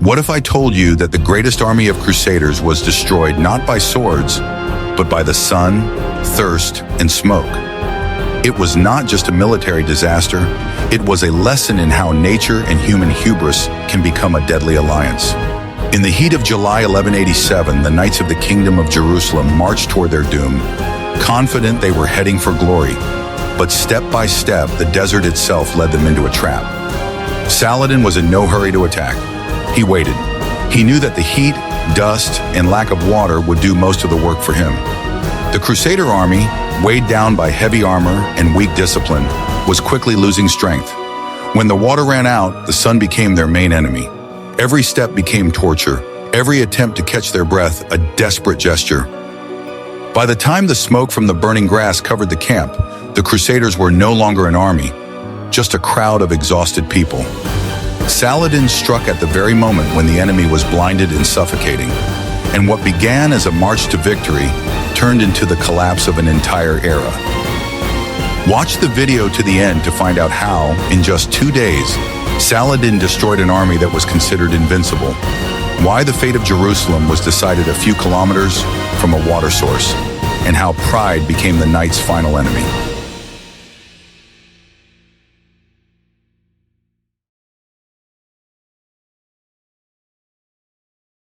What if I told you that the greatest army of Crusaders was destroyed not by swords, but by the sun, thirst, and smoke? It was not just a military disaster, it was a lesson in how nature and human hubris can become a deadly alliance. In the heat of July 1187, the Knights of the Kingdom of Jerusalem marched toward their doom, confident they were heading for glory. But step by step, the desert itself led them into a trap. Saladin was in no hurry to attack. He waited. He knew that the heat, dust, and lack of water would do most of the work for him. The Crusader army, weighed down by heavy armor and weak discipline, was quickly losing strength. When the water ran out, the sun became their main enemy. Every step became torture, every attempt to catch their breath a desperate gesture. By the time the smoke from the burning grass covered the camp, the Crusaders were no longer an army, just a crowd of exhausted people. Saladin struck at the very moment when the enemy was blinded and suffocating, and what began as a march to victory turned into the collapse of an entire era. Watch the video to the end to find out how, in just 2 days, Saladin destroyed an army that was considered invincible, why the fate of Jerusalem was decided a few kilometers from a water source, and how pride became the knight's final enemy.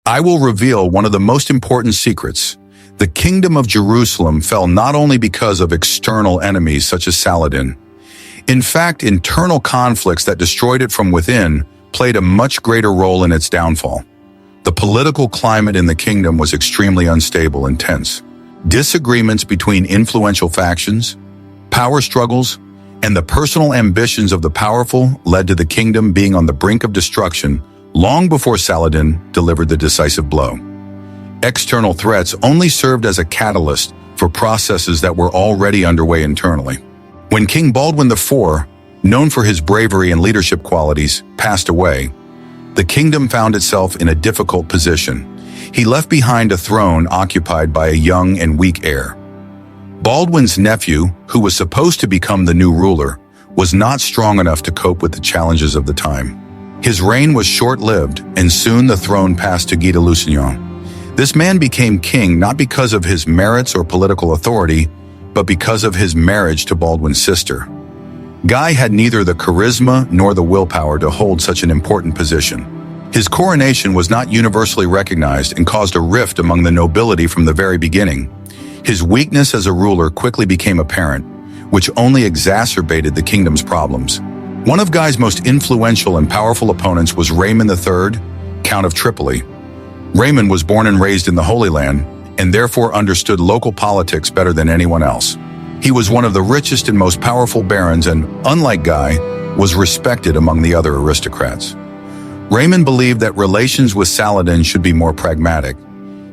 I will reveal one of the most important secrets. The Kingdom of Jerusalem fell not only because of external enemies such as Saladin. In fact, internal conflicts that destroyed it from within played a much greater role in its downfall. The political climate in the kingdom was extremely unstable and tense. Disagreements between influential factions, power struggles, and the personal ambitions of the powerful led to the kingdom being on the brink of destruction long before Saladin delivered the decisive blow. External threats only served as a catalyst for processes that were already underway internally. When King Baldwin IV, known for his bravery and leadership qualities, passed away, the kingdom found itself in a difficult position. He left behind a throne occupied by a young and weak heir. Baldwin's nephew, who was supposed to become the new ruler, was not strong enough to cope with the challenges of the time. His reign was short-lived, and soon the throne passed to Guy de Lusignan. This man became king not because of his merits or political authority, but because of his marriage to Baldwin's sister. Guy had neither the charisma nor the willpower to hold such an important position. His coronation was not universally recognized and caused a rift among the nobility from the very beginning. His weakness as a ruler quickly became apparent, which only exacerbated the kingdom's problems. One of Guy's most influential and powerful opponents was Raymond III, Count of Tripoli. Raymond was born and raised in the Holy Land, and therefore understood local politics better than anyone else. He was one of the richest and most powerful barons and, unlike Guy, was respected among the other aristocrats. Raymond believed that relations with Saladin should be more pragmatic.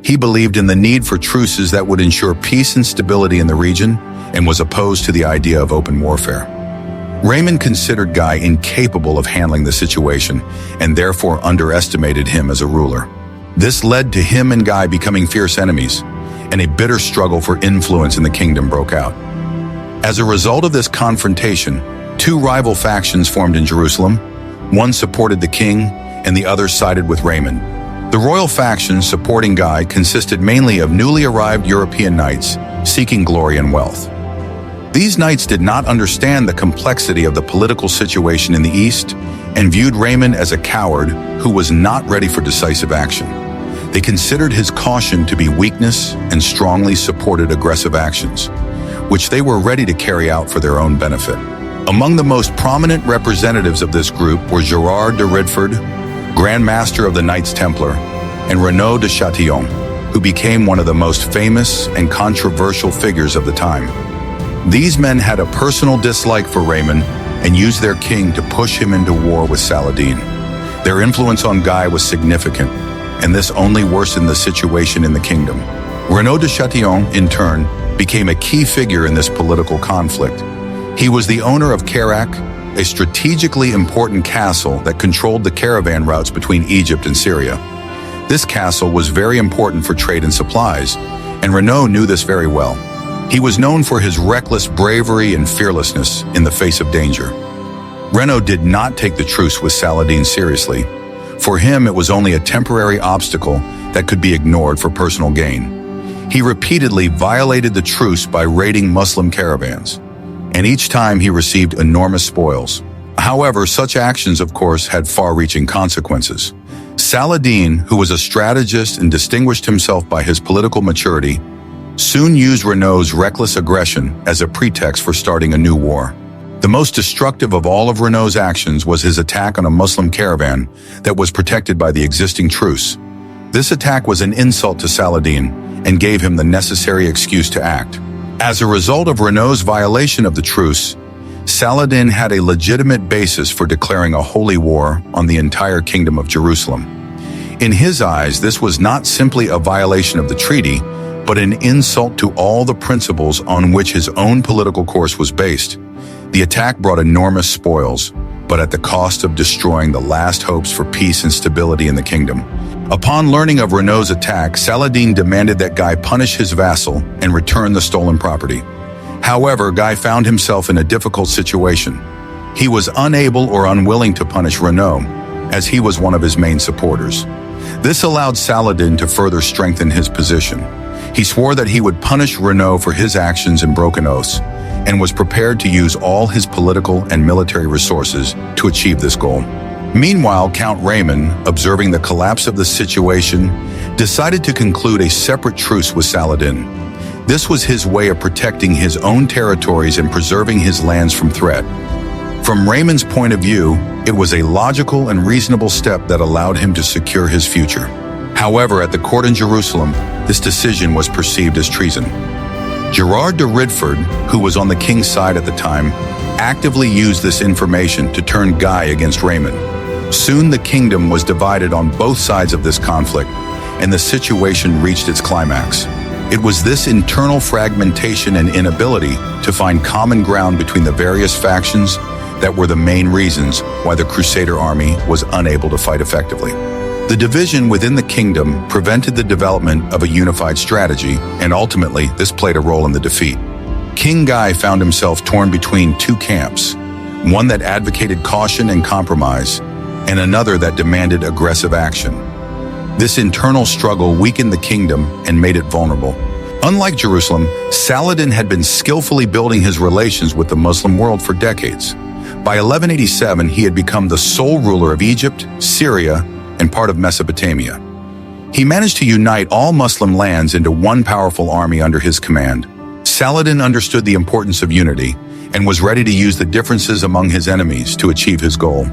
He believed in the need for truces that would ensure peace and stability in the region, and was opposed to the idea of open warfare. Raymond considered Guy incapable of handling the situation, and therefore underestimated him as a ruler. This led to him and Guy becoming fierce enemies, and a bitter struggle for influence in the kingdom broke out. As a result of this confrontation, two rival factions formed in Jerusalem. One supported the king, and the other sided with Raymond. The royal faction supporting Guy consisted mainly of newly arrived European knights seeking glory and wealth. These knights did not understand the complexity of the political situation in the East and viewed Raymond as a coward who was not ready for decisive action. They considered his caution to be weakness and strongly supported aggressive actions, which they were ready to carry out for their own benefit. Among the most prominent representatives of this group were Gerard de Redford, Grand Master of the Knights Templar, and Renaud de Chatillon, who became one of the most famous and controversial figures of the time. These men had a personal dislike for Raymond and used their king to push him into war with Saladin. Their influence on Guy was significant, and this only worsened the situation in the kingdom. Renaud de Chatillon, in turn, became a key figure in this political conflict. He was the owner of Kerak, a strategically important castle that controlled the caravan routes between Egypt and Syria. This castle was very important for trade and supplies, and Renaud knew this very well. He was known for his reckless bravery and fearlessness in the face of danger. Renaud did not take the truce with Saladin seriously. For him, it was only a temporary obstacle that could be ignored for personal gain. He repeatedly violated the truce by raiding Muslim caravans, and each time he received enormous spoils. However, such actions, of course, had far-reaching consequences. Saladin, who was a strategist and distinguished himself by his political maturity, soon used Renault's reckless aggression as a pretext for starting a new war. The most destructive of all of Renault's actions was his attack on a Muslim caravan that was protected by the existing truce. This attack was an insult to Saladin and gave him the necessary excuse to act. As a result of Renault's violation of the truce, Saladin had a legitimate basis for declaring a holy war on the entire Kingdom of Jerusalem. In his eyes, this was not simply a violation of the treaty, but an insult to all the principles on which his own political course was based. The attack brought enormous spoils, but at the cost of destroying the last hopes for peace and stability in the kingdom. Upon learning of Renault's attack, Saladin demanded that Guy punish his vassal and return the stolen property. However, Guy found himself in a difficult situation. He was unable or unwilling to punish Renault, as he was one of his main supporters. This allowed Saladin to further strengthen his position. He swore that he would punish Renault for his actions and broken oaths, and was prepared to use all his political and military resources to achieve this goal. Meanwhile, Count Raymond, observing the collapse of the situation, decided to conclude a separate truce with Saladin. This was his way of protecting his own territories and preserving his lands from threat. From Raymond's point of view, it was a logical and reasonable step that allowed him to secure his future. However, at the court in Jerusalem, this decision was perceived as treason. Gerard de Ridford, who was on the king's side at the time, actively used this information to turn Guy against Raymond. Soon the kingdom was divided on both sides of this conflict, and the situation reached its climax. It was this internal fragmentation and inability to find common ground between the various factions that were the main reasons why the Crusader army was unable to fight effectively. The division within the kingdom prevented the development of a unified strategy, and ultimately, this played a role in the defeat. King Guy found himself torn between two camps, one that advocated caution and compromise, and another that demanded aggressive action. This internal struggle weakened the kingdom and made it vulnerable. Unlike Jerusalem, Saladin had been skillfully building his relations with the Muslim world for decades. By 1187, he had become the sole ruler of Egypt, Syria, and part of Mesopotamia. He managed to unite all Muslim lands into one powerful army under his command. Saladin understood the importance of unity and was ready to use the differences among his enemies to achieve his goal.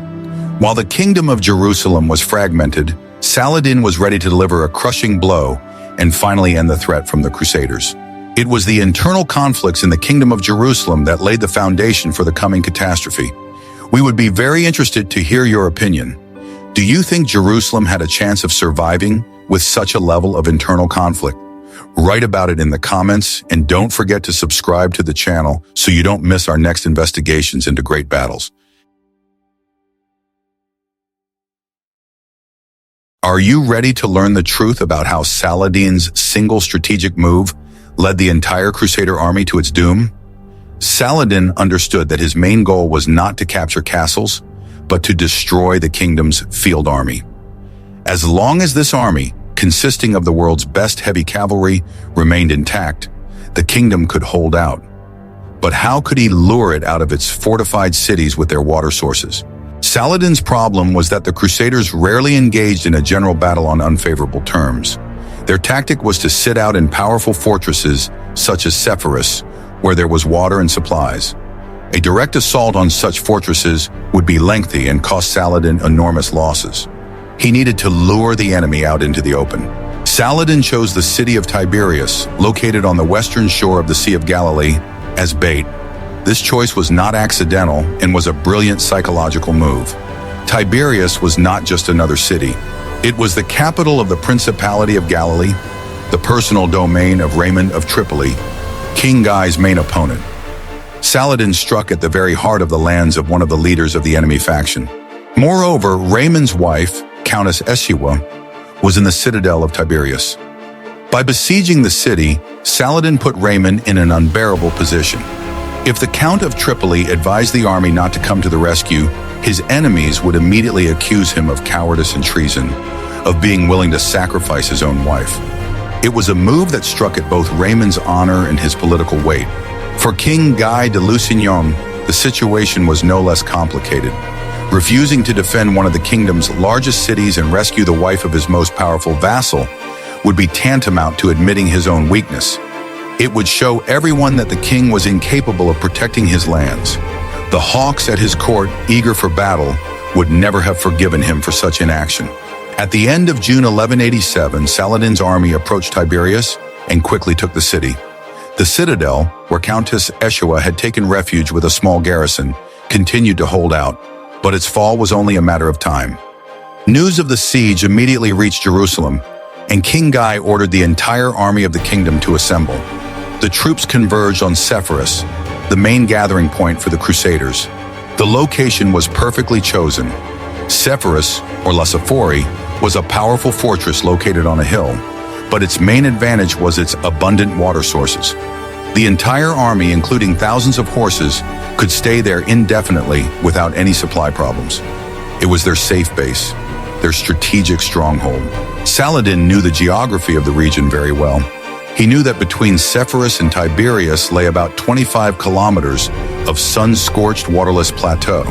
While the Kingdom of Jerusalem was fragmented, Saladin was ready to deliver a crushing blow and finally end the threat from the Crusaders. It was the internal conflicts in the Kingdom of Jerusalem that laid the foundation for the coming catastrophe. We would be very interested to hear your opinion. Do you think Jerusalem had a chance of surviving with such a level of internal conflict? Write about it in the comments, and don't forget to subscribe to the channel so you don't miss our next investigations into great battles. Are you ready to learn the truth about how Saladin's single strategic move led the entire Crusader army to its doom? Saladin understood that his main goal was not to capture castles, but to destroy the kingdom's field army. As long as this army, consisting of the world's best heavy cavalry, remained intact, the kingdom could hold out. But how could he lure it out of its fortified cities with their water sources? Saladin's problem was that the Crusaders rarely engaged in a general battle on unfavorable terms. Their tactic was to sit out in powerful fortresses such as Sepphoris, where there was water and supplies. A direct assault on such fortresses would be lengthy and cost Saladin enormous losses. He needed to lure the enemy out into the open. Saladin chose the city of Tiberias, located on the western shore of the Sea of Galilee, as bait. This choice was not accidental and was a brilliant psychological move. Tiberias was not just another city. It was the capital of the Principality of Galilee, the personal domain of Raymond of Tripoli, King Guy's main opponent. Saladin struck at the very heart of the lands of one of the leaders of the enemy faction. Moreover, Raymond's wife, Countess Eshiwa, was in the citadel of Tiberias. By besieging the city, Saladin put Raymond in an unbearable position. If the Count of Tripoli advised the army not to come to the rescue, his enemies would immediately accuse him of cowardice and treason, of being willing to sacrifice his own wife. It was a move that struck at both Raymond's honor and his political weight. For King Guy de Lusignan, the situation was no less complicated. Refusing to defend one of the kingdom's largest cities and rescue the wife of his most powerful vassal would be tantamount to admitting his own weakness. It would show everyone that the king was incapable of protecting his lands. The hawks at his court, eager for battle, would never have forgiven him for such inaction. At the end of June 1187, Saladin's army approached Tiberias and quickly took the city. The citadel, where Countess Eshua had taken refuge with a small garrison, continued to hold out, but its fall was only a matter of time. News of the siege immediately reached Jerusalem, and King Guy ordered the entire army of the kingdom to assemble. The troops converged on Sepphoris, the main gathering point for the Crusaders. The location was perfectly chosen. Sepphoris, or La Sephori, was a powerful fortress located on a hill, but its main advantage was its abundant water sources. The entire army, including thousands of horses, could stay there indefinitely without any supply problems. It was their safe base, their strategic stronghold. Saladin knew the geography of the region very well. He knew that between Sepphoris and Tiberias lay about 25 kilometers of sun-scorched waterless plateau.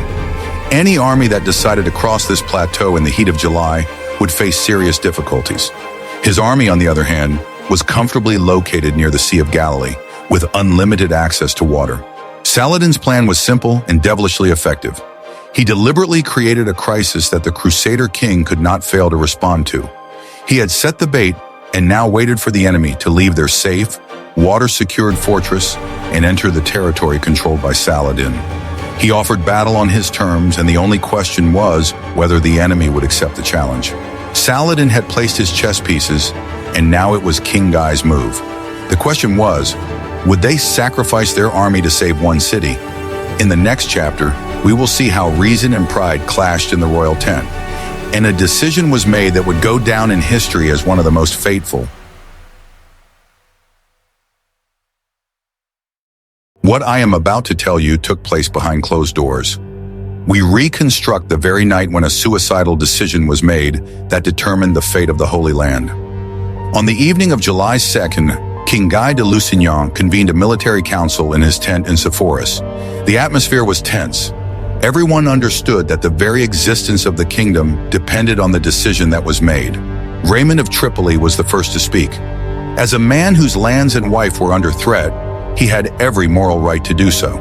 Any army that decided to cross this plateau in the heat of July would face serious difficulties. His army, on the other hand, was comfortably located near the Sea of Galilee, with unlimited access to water. Saladin's plan was simple and devilishly effective. He deliberately created a crisis that the Crusader king could not fail to respond to. He had set the bait and now waited for the enemy to leave their safe, water-secured fortress and enter the territory controlled by Saladin. He offered battle on his terms, and the only question was whether the enemy would accept the challenge. Saladin had placed his chess pieces, and now it was King Guy's move. The question was, would they sacrifice their army to save one city? In the next chapter, we will see how reason and pride clashed in the royal tent, and a decision was made that would go down in history as one of the most fateful. What I am about to tell you took place behind closed doors. We reconstruct the very night when a suicidal decision was made that determined the fate of the Holy Land. On the evening of July 2nd, King Guy de Lusignan convened a military council in his tent in Sepphoris. The atmosphere was tense. Everyone understood that the very existence of the kingdom depended on the decision that was made. Raymond of Tripoli was the first to speak. As a man whose lands and wife were under threat, he had every moral right to do so.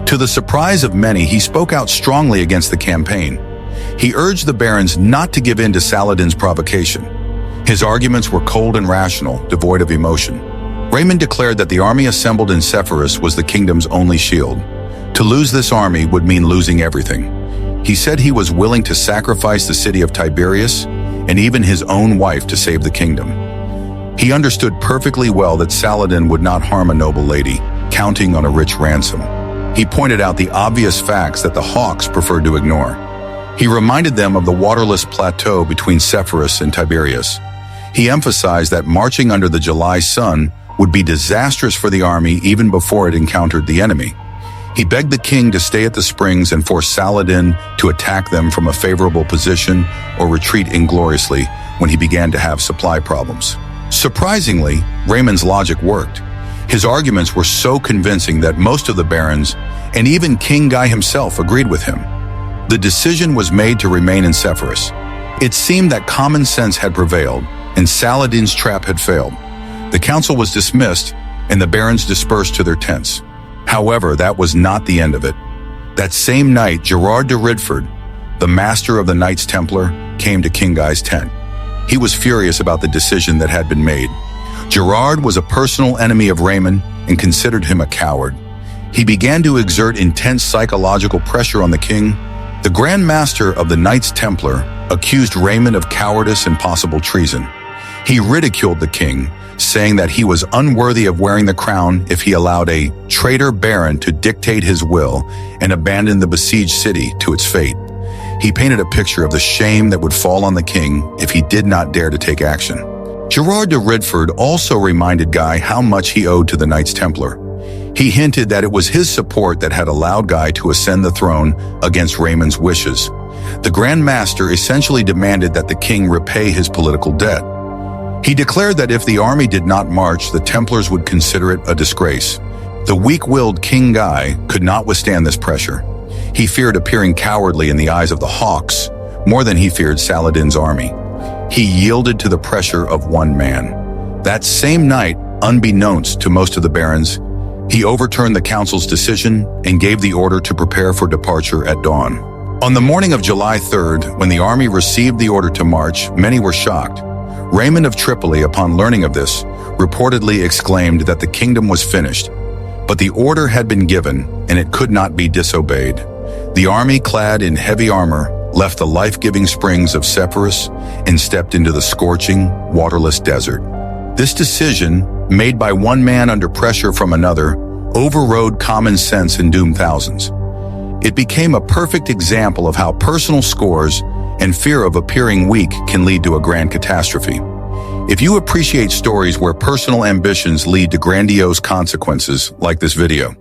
To the surprise of many, he spoke out strongly against the campaign. He urged the barons not to give in to Saladin's provocation. His arguments were cold and rational, devoid of emotion. Raymond declared that the army assembled in Sepphoris was the kingdom's only shield. To lose this army would mean losing everything. He said he was willing to sacrifice the city of Tiberias and even his own wife to save the kingdom. He understood perfectly well that Saladin would not harm a noble lady, counting on a rich ransom. He pointed out the obvious facts that the hawks preferred to ignore. He reminded them of the waterless plateau between Sepphoris and Tiberias. He emphasized that marching under the July sun would be disastrous for the army even before it encountered the enemy. He begged the king to stay at the springs and force Saladin to attack them from a favorable position or retreat ingloriously when he began to have supply problems. Surprisingly, Raymond's logic worked. His arguments were so convincing that most of the barons, and even King Guy himself, agreed with him. The decision was made to remain in Sepphoris. It seemed that common sense had prevailed, and Saladin's trap had failed. The council was dismissed, and the barons dispersed to their tents. However, that was not the end of it. That same night, Gerard de Ridford, the master of the Knights Templar, came to King Guy's tent. He was furious about the decision that had been made. Gerard was a personal enemy of Raymond and considered him a coward. He began to exert intense psychological pressure on the king. The Grand Master of the Knights Templar accused Raymond of cowardice and possible treason. He ridiculed the king, saying that he was unworthy of wearing the crown if he allowed a traitor baron to dictate his will and abandon the besieged city to its fate. He painted a picture of the shame that would fall on the king if he did not dare to take action. Gerard de Ridford also reminded Guy how much he owed to the Knights Templar. He hinted that it was his support that had allowed Guy to ascend the throne against Raymond's wishes. The Grand Master essentially demanded that the king repay his political debt. He declared that if the army did not march, the Templars would consider it a disgrace. The weak-willed King Guy could not withstand this pressure. He feared appearing cowardly in the eyes of the Hawks more than he feared Saladin's army. He yielded to the pressure of one man. That same night, unbeknownst to most of the barons, he overturned the council's decision and gave the order to prepare for departure at dawn. On the morning of July 3rd, when the army received the order to march, many were shocked. Raymond of Tripoli, upon learning of this, reportedly exclaimed that the kingdom was finished. But the order had been given, and it could not be disobeyed. The army, clad in heavy armor, left the life-giving springs of Sepphoris and stepped into the scorching, waterless desert. This decision, made by one man under pressure from another, overrode common sense and doomed thousands. It became a perfect example of how personal scores and fear of appearing weak can lead to a grand catastrophe. If you appreciate stories where personal ambitions lead to grandiose consequences, like this video.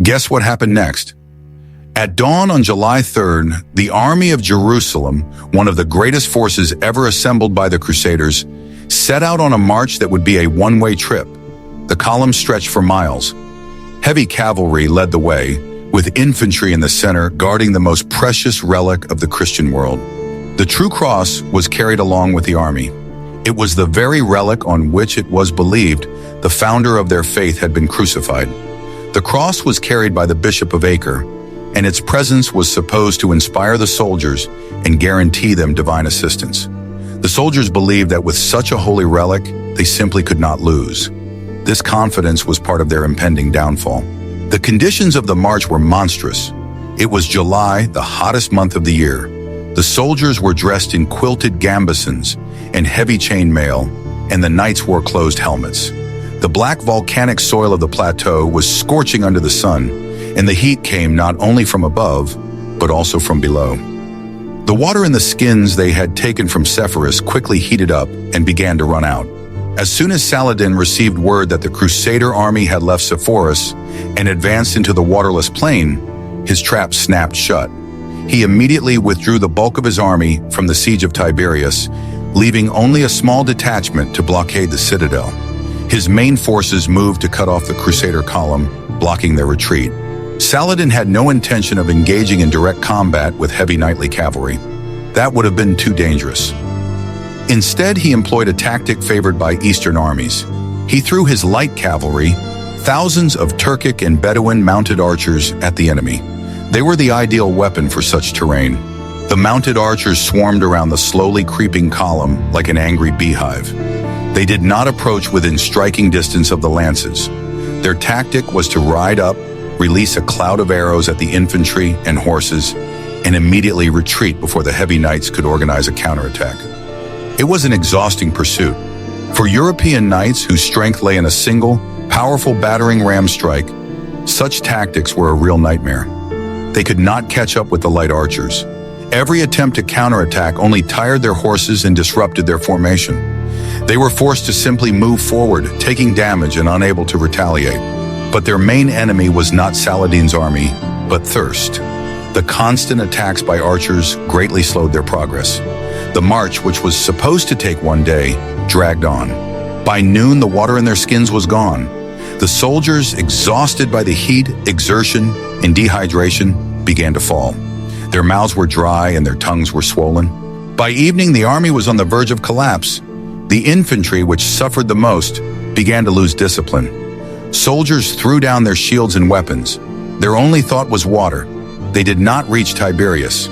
Guess what happened next? At dawn on July 3rd, the army of Jerusalem, one of the greatest forces ever assembled by the Crusaders, set out on a march that would be a one-way trip. The column stretched for miles. Heavy cavalry led the way, with infantry in the center guarding the most precious relic of the Christian world. The true cross was carried along with the army. It was the very relic on which it was believed the founder of their faith had been crucified. The cross was carried by the Bishop of Acre, and its presence was supposed to inspire the soldiers and guarantee them divine assistance. The soldiers believed that with such a holy relic, they simply could not lose. This confidence was part of their impending downfall. The conditions of the march were monstrous. It was July, the hottest month of the year. The soldiers were dressed in quilted gambesons and heavy chainmail, and the knights wore closed helmets. The black volcanic soil of the plateau was scorching under the sun, and the heat came not only from above, but also from below. The water in the skins they had taken from Sepphoris quickly heated up and began to run out. As soon as Saladin received word that the Crusader army had left Sepphoris and advanced into the waterless plain, his trap snapped shut. He immediately withdrew the bulk of his army from the siege of Tiberias, leaving only a small detachment to blockade the citadel. His main forces moved to cut off the Crusader column, blocking their retreat. Saladin had no intention of engaging in direct combat with heavy knightly cavalry. That would have been too dangerous. Instead, he employed a tactic favored by Eastern armies. He threw his light cavalry, thousands of Turkic and Bedouin mounted archers, at the enemy. They were the ideal weapon for such terrain. The mounted archers swarmed around the slowly creeping column like an angry beehive. They did not approach within striking distance of the lances. Their tactic was to ride up, release a cloud of arrows at the infantry and horses, and immediately retreat before the heavy knights could organize a counterattack. It was an exhausting pursuit. For European knights whose strength lay in a single, powerful battering ram strike, such tactics were a real nightmare. They could not catch up with the light archers. Every attempt to counterattack only tired their horses and disrupted their formation. They were forced to simply move forward, taking damage and unable to retaliate. But their main enemy was not Saladin's army, but thirst. The constant attacks by archers greatly slowed their progress. The march, which was supposed to take one day, dragged on. By noon, the water in their skins was gone. The soldiers, exhausted by the heat, exertion, and dehydration, began to fall. Their mouths were dry and their tongues were swollen. By evening, the army was on the verge of collapse. The infantry, which suffered the most, began to lose discipline. Soldiers threw down their shields and weapons. Their only thought was water. They did not reach Tiberias.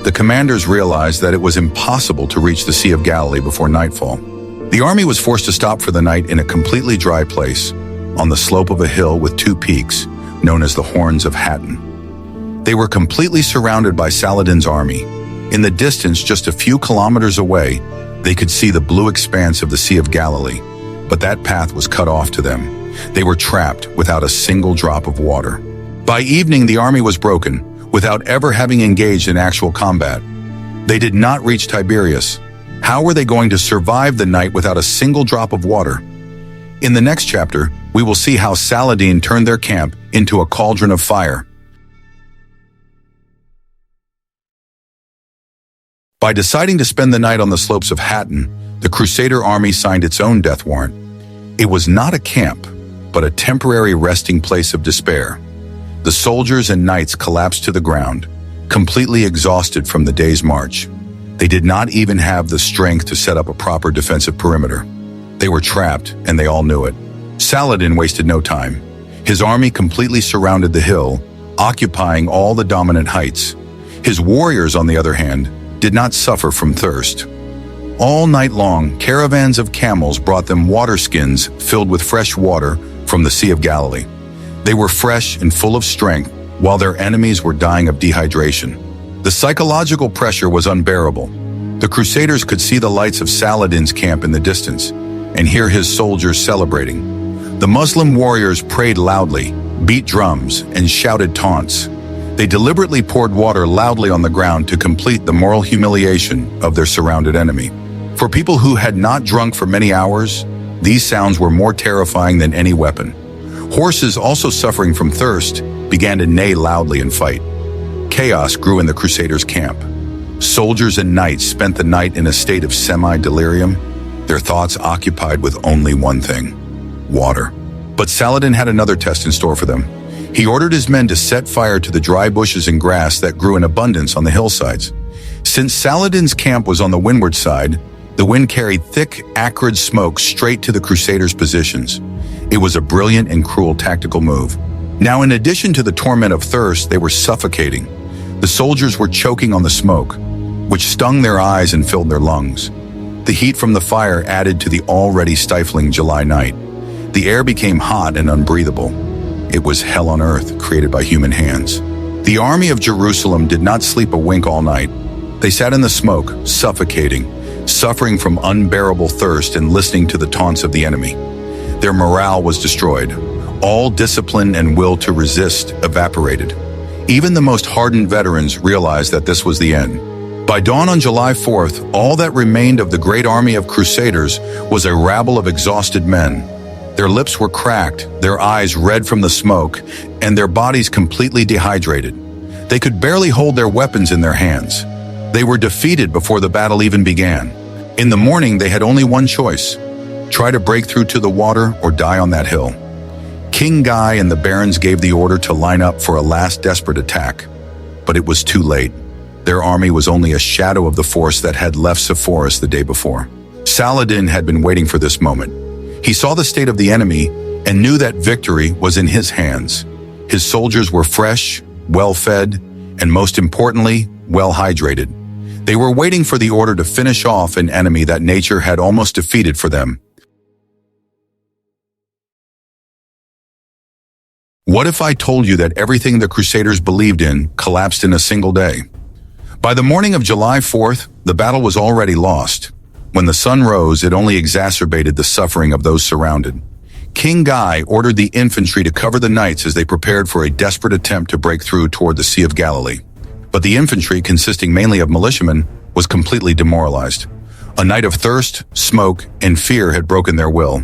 The commanders realized that it was impossible to reach the Sea of Galilee before nightfall. The army was forced to stop for the night in a completely dry place, on the slope of a hill with two peaks, known as the Horns of Hattin. They were completely surrounded by Saladin's army. In the distance, just a few kilometers away, they could see the blue expanse of the Sea of Galilee, but that path was cut off to them. They were trapped without a single drop of water. By evening, the army was broken, without ever having engaged in actual combat. They did not reach Tiberias, How were they going to survive the night without a single drop of water? In the next chapter, we will see how Saladin turned their camp into a cauldron of fire. By deciding to spend the night on the slopes of Hattin, the Crusader army signed its own death warrant. It was not a camp, but a temporary resting place of despair. The soldiers and knights collapsed to the ground, completely exhausted from the day's march. They did not even have the strength to set up a proper defensive perimeter. They were trapped, and they all knew it. Saladin wasted no time. His army completely surrounded the hill, occupying all the dominant heights. His warriors, on the other hand, did not suffer from thirst. All night long, caravans of camels brought them water skins filled with fresh water from the Sea of Galilee. They were fresh and full of strength, while their enemies were dying of dehydration. The psychological pressure was unbearable. The Crusaders could see the lights of Saladin's camp in the distance and hear his soldiers celebrating. The Muslim warriors prayed loudly, beat drums, and shouted taunts. They deliberately poured water loudly on the ground to complete the moral humiliation of their surrounded enemy. For people who had not drunk for many hours, these sounds were more terrifying than any weapon. Horses, also suffering from thirst, began to neigh loudly and fight. Chaos grew in the Crusaders' camp. Soldiers and knights spent the night in a state of semi-delirium, their thoughts occupied with only one thing: water. But Saladin had another test in store for them. He ordered his men to set fire to the dry bushes and grass that grew in abundance on the hillsides. Since Saladin's camp was on the windward side, the wind carried thick, acrid smoke straight to the Crusaders' positions. It was a brilliant and cruel tactical move. Now, in addition to the torment of thirst, they were suffocating. The soldiers were choking on the smoke, which stung their eyes and filled their lungs. The heat from the fire added to the already stifling July night. The air became hot and unbreathable. It was hell on earth, created by human hands. The army of Jerusalem did not sleep a wink all night. They sat in the smoke, suffocating, suffering from unbearable thirst and listening to the taunts of the enemy. Their morale was destroyed. All discipline and will to resist evaporated. Even the most hardened veterans realized that this was the end. By dawn on July 4th, all that remained of the great army of Crusaders was a rabble of exhausted men. Their lips were cracked, their eyes red from the smoke, and their bodies completely dehydrated. They could barely hold their weapons in their hands. They were defeated before the battle even began. In the morning, they had only one choice: try to break through to the water or die on that hill. King Guy and the barons gave the order to line up for a last desperate attack. But it was too late. Their army was only a shadow of the force that had left Sepphoris the day before. Saladin had been waiting for this moment. He saw the state of the enemy and knew that victory was in his hands. His soldiers were fresh, well-fed, and most importantly, well-hydrated. They were waiting for the order to finish off an enemy that nature had almost defeated for them. What if I told you that everything the Crusaders believed in collapsed in a single day? By the morning of July 4th, the battle was already lost. When the sun rose, it only exacerbated the suffering of those surrounded. King Guy ordered the infantry to cover the knights as they prepared for a desperate attempt to break through toward the Sea of Galilee. But the infantry, consisting mainly of militiamen, was completely demoralized. A night of thirst, smoke, and fear had broken their will.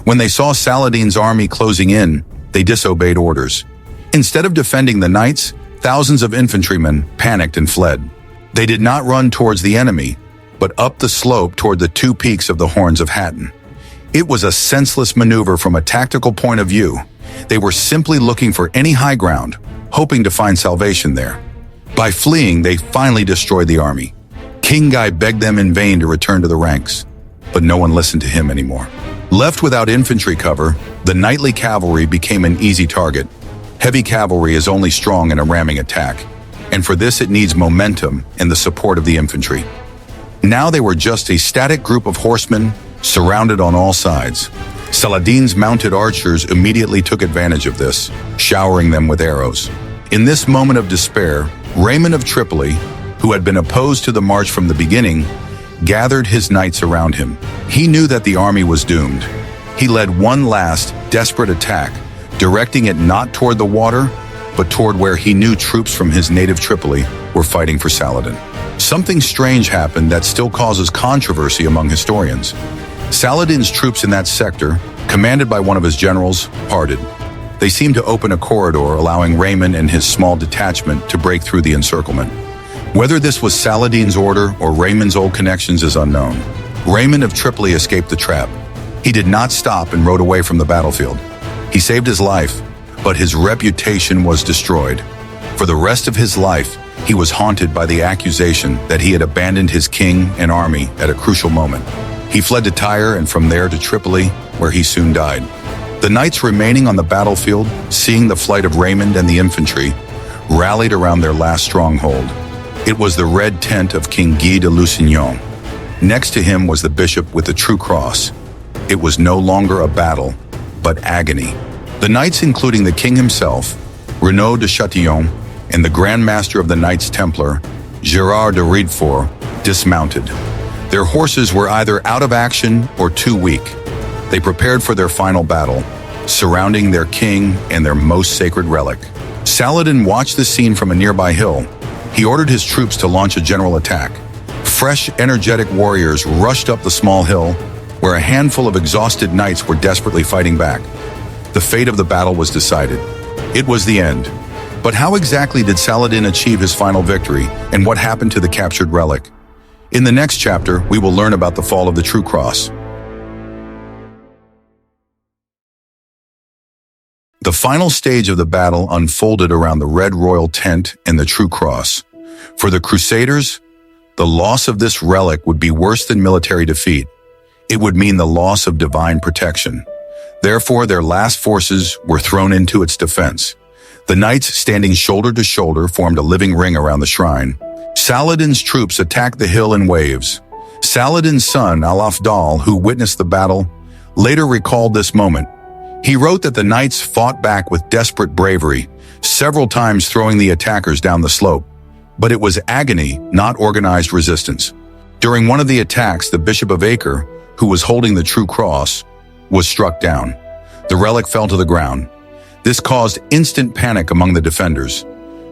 When they saw Saladin's army closing in, they disobeyed orders. Instead of defending the knights, thousands of infantrymen panicked and fled. They did not run towards the enemy, but up the slope toward the two peaks of the Horns of Hattin. It was a senseless maneuver from a tactical point of view. They were simply looking for any high ground, hoping to find salvation there. By fleeing, they finally destroyed the army. King Guy begged them in vain to return to the ranks, but no one listened to him anymore. Left without infantry cover, the knightly cavalry became an easy target. Heavy cavalry is only strong in a ramming attack, and for this it needs momentum and the support of the infantry. Now they were just a static group of horsemen, surrounded on all sides. Saladin's mounted archers immediately took advantage of this, showering them with arrows. In this moment of despair, Raymond of Tripoli, who had been opposed to the march from the beginning, gathered his knights around him. He knew that the army was doomed. He led one last, desperate attack, directing it not toward the water, but toward where he knew troops from his native Tripoli were fighting for Saladin. Something strange happened that still causes controversy among historians. Saladin's troops in that sector, commanded by one of his generals, parted. They seemed to open a corridor, allowing Raymond and his small detachment to break through the encirclement. Whether this was Saladin's order or Raymond's old connections is unknown. Raymond of Tripoli escaped the trap. He did not stop and rode away from the battlefield. He saved his life, but his reputation was destroyed. For the rest of his life, he was haunted by the accusation that he had abandoned his king and army at a crucial moment. He fled to Tyre and from there to Tripoli, where he soon died. The knights remaining on the battlefield, seeing the flight of Raymond and the infantry, rallied around their last stronghold. It was the red tent of King Guy de Lusignan. Next to him was the bishop with the true cross. It was no longer a battle, but agony. The knights, including the king himself, Renaud de Chatillon, and the Grand Master of the Knights Templar, Gérard de Riedfort, dismounted. Their horses were either out of action or too weak. They prepared for their final battle, surrounding their king and their most sacred relic. Saladin watched the scene from a nearby hill. He ordered his troops to launch a general attack. Fresh, energetic warriors rushed up the small hill, where a handful of exhausted knights were desperately fighting back. The fate of the battle was decided. It was the end. But how exactly did Saladin achieve his final victory, and what happened to the captured relic? In the next chapter, we will learn about the fall of the True Cross. The final stage of the battle unfolded around the Red Royal Tent and the True Cross. For the Crusaders, the loss of this relic would be worse than military defeat. It would mean the loss of divine protection. Therefore, their last forces were thrown into its defense. The knights, standing shoulder to shoulder, formed a living ring around the shrine. Saladin's troops attacked the hill in waves. Saladin's son, Al-Afdal, who witnessed the battle, later recalled this moment. He wrote that the knights fought back with desperate bravery, several times throwing the attackers down the slope. But it was agony, not organized resistance. During one of the attacks, the Bishop of Acre, who was holding the True Cross, was struck down. The relic fell to the ground. This caused instant panic among the defenders.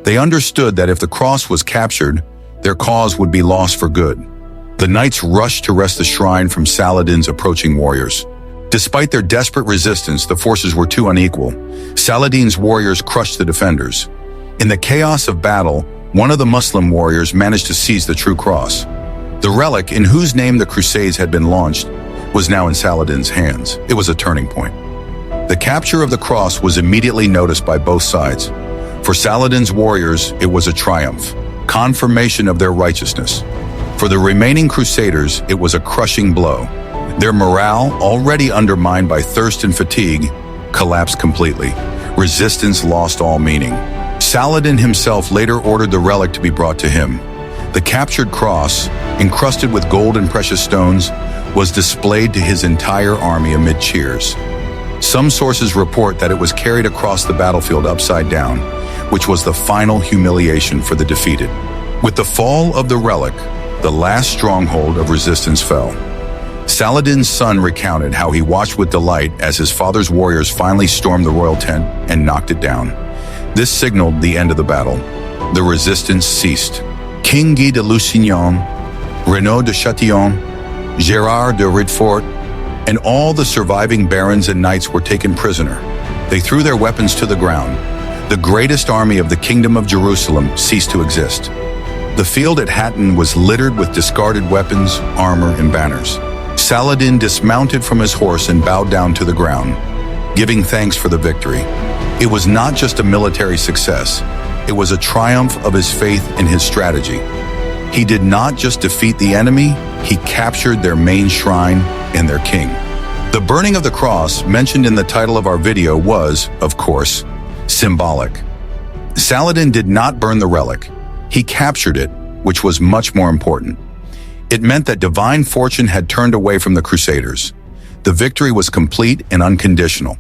They understood that if the cross was captured, their cause would be lost for good. The knights rushed to wrest the shrine from Saladin's approaching warriors. Despite their desperate resistance, the forces were too unequal. Saladin's warriors crushed the defenders. In the chaos of battle, one of the Muslim warriors managed to seize the True Cross. The relic, in whose name the Crusades had been launched, was now in Saladin's hands. It was a turning point. The capture of the cross was immediately noticed by both sides. For Saladin's warriors, it was a triumph, confirmation of their righteousness. For the remaining Crusaders, it was a crushing blow. Their morale, already undermined by thirst and fatigue, collapsed completely. Resistance lost all meaning. Saladin himself later ordered the relic to be brought to him. The captured cross, encrusted with gold and precious stones, was displayed to his entire army amid cheers. Some sources report that it was carried across the battlefield upside down, which was the final humiliation for the defeated. With the fall of the relic, the last stronghold of resistance fell. Saladin's son recounted how he watched with delight as his father's warriors finally stormed the royal tent and knocked it down. This signaled the end of the battle. The resistance ceased. King Guy de Lusignan, Renaud de Chatillon, Gérard de Riedfort, and all the surviving barons and knights were taken prisoner. They threw their weapons to the ground. The greatest army of the Kingdom of Jerusalem ceased to exist. The field at Hattin was littered with discarded weapons, armor, and banners. Saladin dismounted from his horse and bowed down to the ground, giving thanks for the victory. It was not just a military success. It was a triumph of his faith in his strategy. He did not just defeat the enemy, he captured their main shrine and their king. The burning of the cross, mentioned in the title of our video, was, of course, symbolic. Saladin did not burn the relic. He captured it, which was much more important. It meant that divine fortune had turned away from the Crusaders. The victory was complete and unconditional.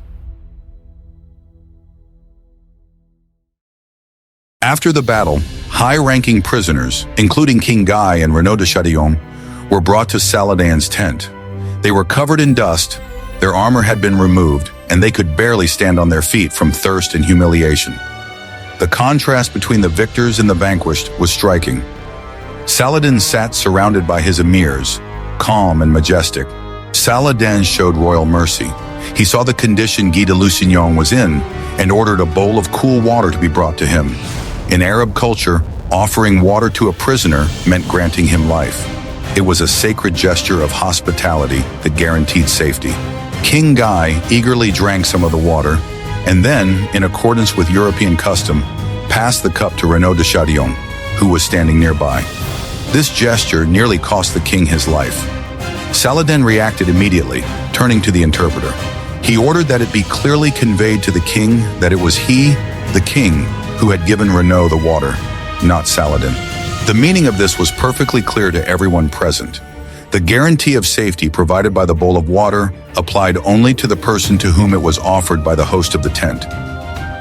After the battle, high-ranking prisoners, including King Guy and Renaud de Chatillon, were brought to Saladin's tent. They were covered in dust, their armor had been removed, and they could barely stand on their feet from thirst and humiliation. The contrast between the victors and the vanquished was striking. Saladin sat surrounded by his emirs, calm and majestic. Saladin showed royal mercy. He saw the condition Guy de Lusignan was in and ordered a bowl of cool water to be brought to him. In Arab culture, offering water to a prisoner meant granting him life. It was a sacred gesture of hospitality that guaranteed safety. King Guy eagerly drank some of the water, and then, in accordance with European custom, passed the cup to Renaud de Chatillon, who was standing nearby. This gesture nearly cost the king his life. Saladin reacted immediately, turning to the interpreter. He ordered that it be clearly conveyed to the king that it was he, the king, who had given Renaud the water, not Saladin. The meaning of this was perfectly clear to everyone present. The guarantee of safety provided by the bowl of water applied only to the person to whom it was offered by the host of the tent.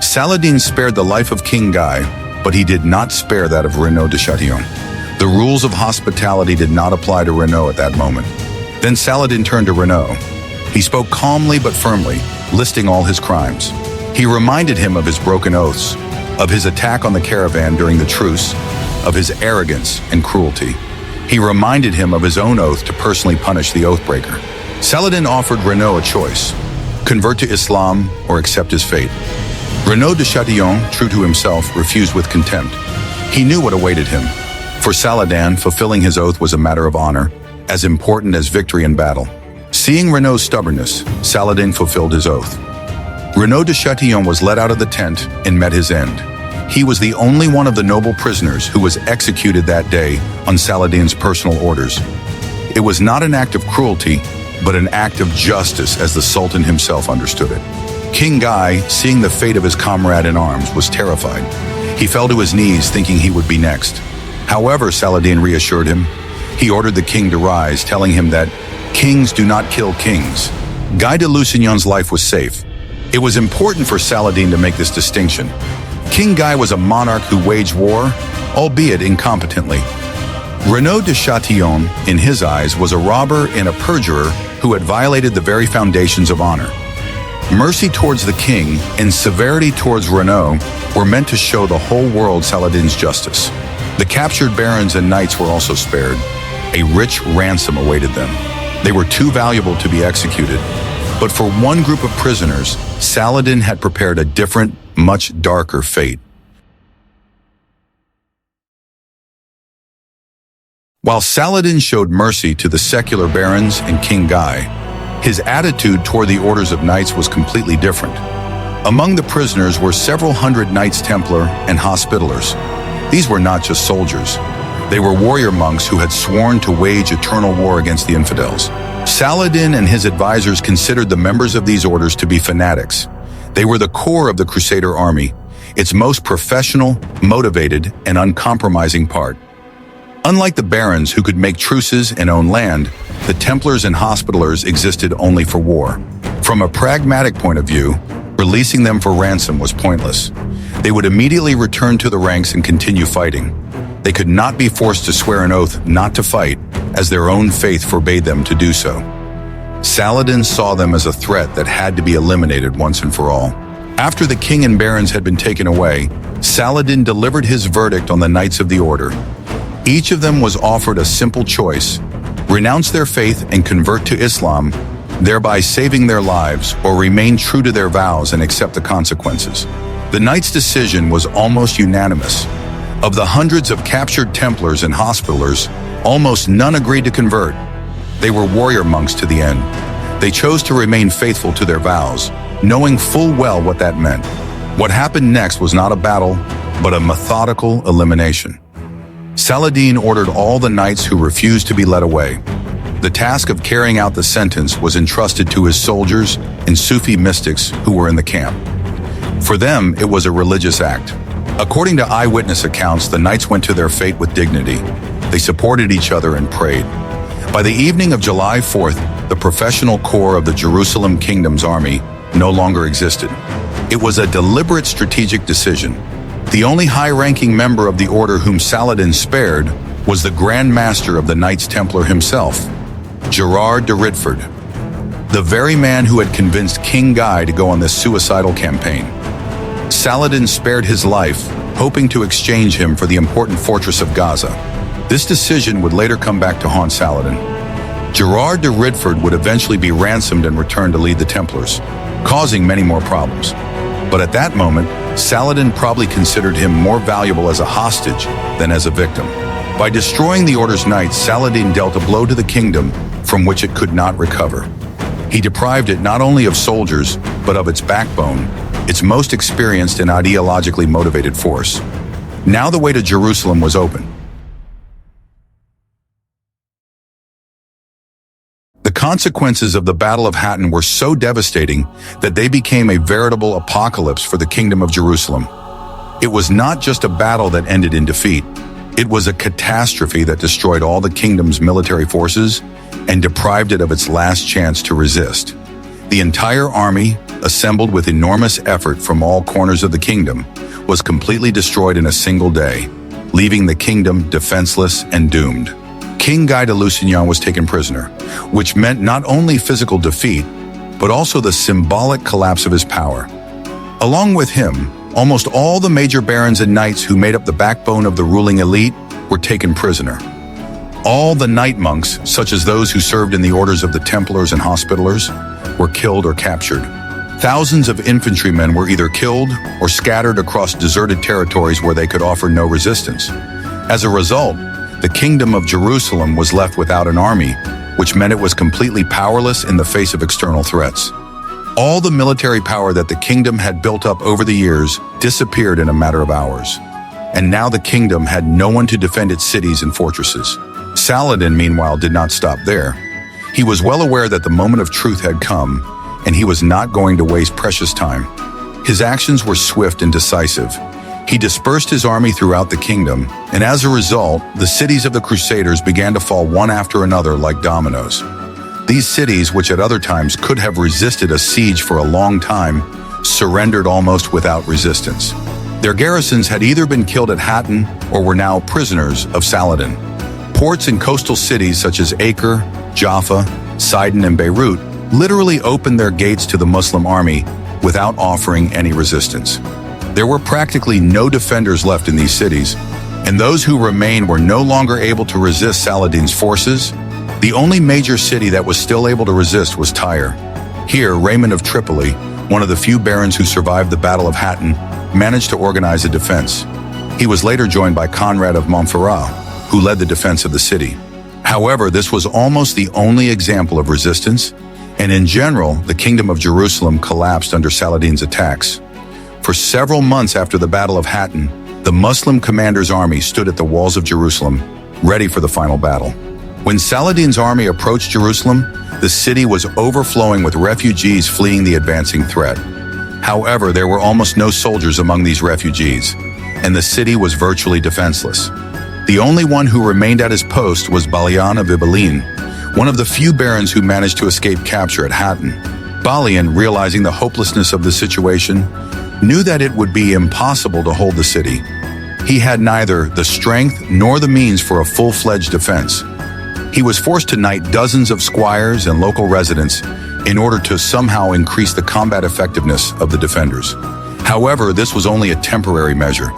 Saladin spared the life of King Guy, but he did not spare that of Renaud de Chatillon. The rules of hospitality did not apply to Renaud at that moment. Then Saladin turned to Renaud. He spoke calmly but firmly, listing all his crimes. He reminded him of his broken oaths, of his attack on the caravan during the truce, of his arrogance and cruelty. He reminded him of his own oath to personally punish the oathbreaker. Saladin offered Renaud a choice: convert to Islam or accept his fate. Renaud de Chatillon, true to himself, refused with contempt. He knew what awaited him. For Saladin, fulfilling his oath was a matter of honor, as important as victory in battle. Seeing Renaud's stubbornness, Saladin fulfilled his oath. Renaud de Chatillon was led out of the tent and met his end. He was the only one of the noble prisoners who was executed that day on Saladin's personal orders. It was not an act of cruelty, but an act of justice as the Sultan himself understood it. King Guy, seeing the fate of his comrade in arms, was terrified. He fell to his knees thinking he would be next. However, Saladin reassured him. He ordered the king to rise, telling him that kings do not kill kings. Guy de Lusignan's life was safe. It was important for Saladin to make this distinction. King Guy was a monarch who waged war, albeit incompetently. Renaud de Chatillon, in his eyes, was a robber and a perjurer who had violated the very foundations of honor. Mercy towards the king and severity towards Renaud were meant to show the whole world Saladin's justice. The captured barons and knights were also spared. A rich ransom awaited them. They were too valuable to be executed. But for one group of prisoners, Saladin had prepared a different, much darker fate. While Saladin showed mercy to the secular barons and King Guy, his attitude toward the orders of knights was completely different. Among the prisoners were several hundred Knights Templar and Hospitallers. These were not just soldiers. They were warrior monks who had sworn to wage eternal war against the infidels. Saladin and his advisors considered the members of these orders to be fanatics. They were the core of the Crusader army, its most professional, motivated, and uncompromising part. Unlike the barons who could make truces and own land, the Templars and Hospitallers existed only for war. From a pragmatic point of view, releasing them for ransom was pointless. They would immediately return to the ranks and continue fighting. They could not be forced to swear an oath not to fight, as their own faith forbade them to do so. Saladin saw them as a threat that had to be eliminated once and for all. After the king and barons had been taken away, Saladin delivered his verdict on the Knights of the Order. Each of them was offered a simple choice: renounce their faith and convert to Islam, thereby saving their lives, or remain true to their vows and accept the consequences. The Knights' decision was almost unanimous. Of the hundreds of captured Templars and Hospitallers, almost none agreed to convert. They were warrior monks to the end. They chose to remain faithful to their vows, knowing full well what that meant. What happened next was not a battle, but a methodical elimination. Saladin ordered all the knights who refused to be led away. The task of carrying out the sentence was entrusted to his soldiers and Sufi mystics who were in the camp. For them, it was a religious act. According to eyewitness accounts, the knights went to their fate with dignity. They supported each other and prayed. By the evening of July 4th, the professional corps of the Jerusalem Kingdom's army no longer existed. It was a deliberate strategic decision. The only high-ranking member of the order whom Saladin spared was the Grand Master of the Knights Templar himself, Gerard de Ridford, the very man who had convinced King Guy to go on this suicidal campaign. Saladin spared his life, hoping to exchange him for the important fortress of Gaza. This decision would later come back to haunt Saladin. Gerard de Ridford would eventually be ransomed and returned to lead the Templars, causing many more problems. But at that moment, Saladin probably considered him more valuable as a hostage than as a victim. By destroying the Order's knights, Saladin dealt a blow to the kingdom from which it could not recover. He deprived it not only of soldiers, but of its backbone, its most experienced and ideologically motivated force. Now the way to Jerusalem was open. The consequences of the Battle of Hattin were so devastating that they became a veritable apocalypse for the Kingdom of Jerusalem. It was not just a battle that ended in defeat. It was a catastrophe that destroyed all the kingdom's military forces and deprived it of its last chance to resist. The entire army, assembled with enormous effort from all corners of the kingdom, was completely destroyed in a single day, leaving the kingdom defenseless and doomed. King Guy de Lusignan was taken prisoner, which meant not only physical defeat, but also the symbolic collapse of his power. Along with him, almost all the major barons and knights who made up the backbone of the ruling elite were taken prisoner. All the knight monks, such as those who served in the orders of the Templars and Hospitallers, were killed or captured. Thousands of infantrymen were either killed or scattered across deserted territories where they could offer no resistance. As a result, the Kingdom of Jerusalem was left without an army, which meant it was completely powerless in the face of external threats. All the military power that the kingdom had built up over the years disappeared in a matter of hours. And now the kingdom had no one to defend its cities and fortresses. Saladin, meanwhile, did not stop there. He was well aware that the moment of truth had come, and he was not going to waste precious time. His actions were swift and decisive. He dispersed his army throughout the kingdom, and as a result, the cities of the Crusaders began to fall one after another like dominoes. These cities, which at other times could have resisted a siege for a long time, surrendered almost without resistance. Their garrisons had either been killed at Hattin or were now prisoners of Saladin. Ports and coastal cities such as Acre, Jaffa, Sidon, and Beirut literally opened their gates to the Muslim army without offering any resistance. There were practically no defenders left in these cities, and those who remained were no longer able to resist Saladin's forces. The only major city that was still able to resist was Tyre. Here, Raymond of Tripoli, one of the few barons who survived the Battle of Hattin, managed to organize a defense. He was later joined by Conrad of Montferrat, who led the defense of the city. However, this was almost the only example of resistance, and in general, the Kingdom of Jerusalem collapsed under Saladin's attacks. For several months after the Battle of Hattin, the Muslim commander's army stood at the walls of Jerusalem, ready for the final battle. When Saladin's army approached Jerusalem, the city was overflowing with refugees fleeing the advancing threat. However, there were almost no soldiers among these refugees, and the city was virtually defenseless. The only one who remained at his post was Balian of Ibelin, one of the few barons who managed to escape capture at Hattin. Balian, realizing the hopelessness of the situation, knew that it would be impossible to hold the city. He had neither the strength nor the means for a full-fledged defense. He was forced to knight dozens of squires and local residents in order to somehow increase the combat effectiveness of the defenders. However, this was only a temporary measure,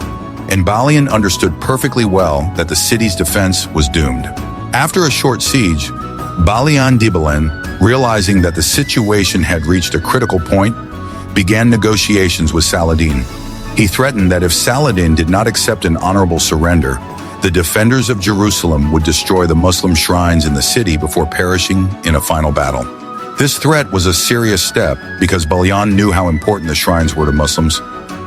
and Balian understood perfectly well that the city's defense was doomed. After a short siege, Balian d'Ibelin, realizing that the situation had reached a critical point, began negotiations with Saladin. He threatened that if Saladin did not accept an honorable surrender, the defenders of Jerusalem would destroy the Muslim shrines in the city before perishing in a final battle. This threat was a serious step because Balian knew how important the shrines were to Muslims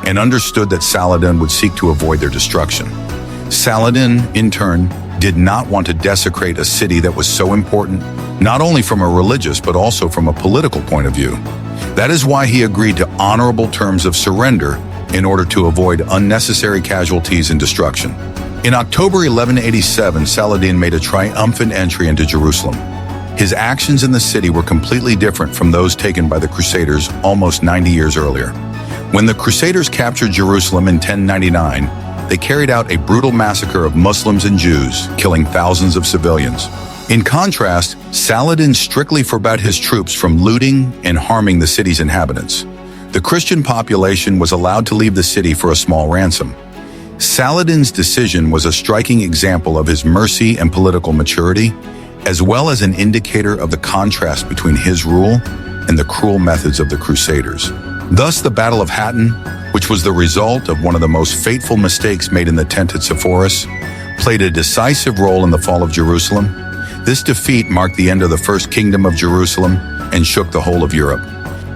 and understood that Saladin would seek to avoid their destruction. Saladin, in turn, did not want to desecrate a city that was so important, not only from a religious but also from a political point of view. That is why he agreed to honorable terms of surrender in order to avoid unnecessary casualties and destruction. In October 1187, Saladin made a triumphant entry into Jerusalem. His actions in the city were completely different from those taken by the Crusaders almost 90 years earlier. When the Crusaders captured Jerusalem in 1099, they carried out a brutal massacre of Muslims and Jews, killing thousands of civilians. In contrast, Saladin strictly forbade his troops from looting and harming the city's inhabitants. The Christian population was allowed to leave the city for a small ransom. Saladin's decision was a striking example of his mercy and political maturity, as well as an indicator of the contrast between his rule and the cruel methods of the Crusaders. Thus, the Battle of Hattin, which was the result of one of the most fateful mistakes made in the tent at Sepphoris, played a decisive role in the fall of Jerusalem. This defeat marked the end of the First Kingdom of Jerusalem and shook the whole of Europe.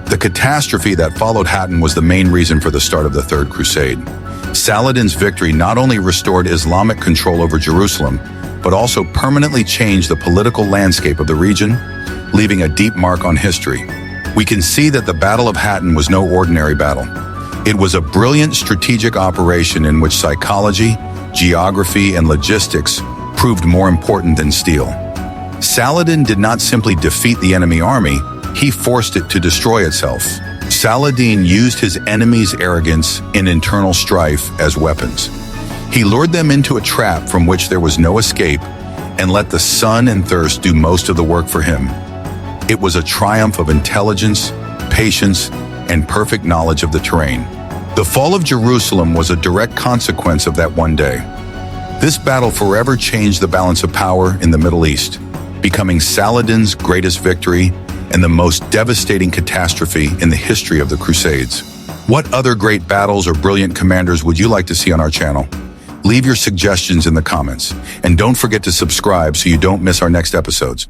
The catastrophe that followed Hattin was the main reason for the start of the Third Crusade. Saladin's victory not only restored Islamic control over Jerusalem, but also permanently changed the political landscape of the region, leaving a deep mark on history. We can see that the Battle of Hattin was no ordinary battle. It was a brilliant strategic operation in which psychology, geography, and logistics proved more important than steel. Saladin did not simply defeat the enemy army, he forced it to destroy itself. Saladin used his enemy's arrogance and internal strife as weapons. He lured them into a trap from which there was no escape and let the sun and thirst do most of the work for him. It was a triumph of intelligence, patience, and perfect knowledge of the terrain. The fall of Jerusalem was a direct consequence of that one day. This battle forever changed the balance of power in the Middle East, becoming Saladin's greatest victory and the most devastating catastrophe in the history of the Crusades. What other great battles or brilliant commanders would you like to see on our channel? Leave your suggestions in the comments, and don't forget to subscribe so you don't miss our next episodes.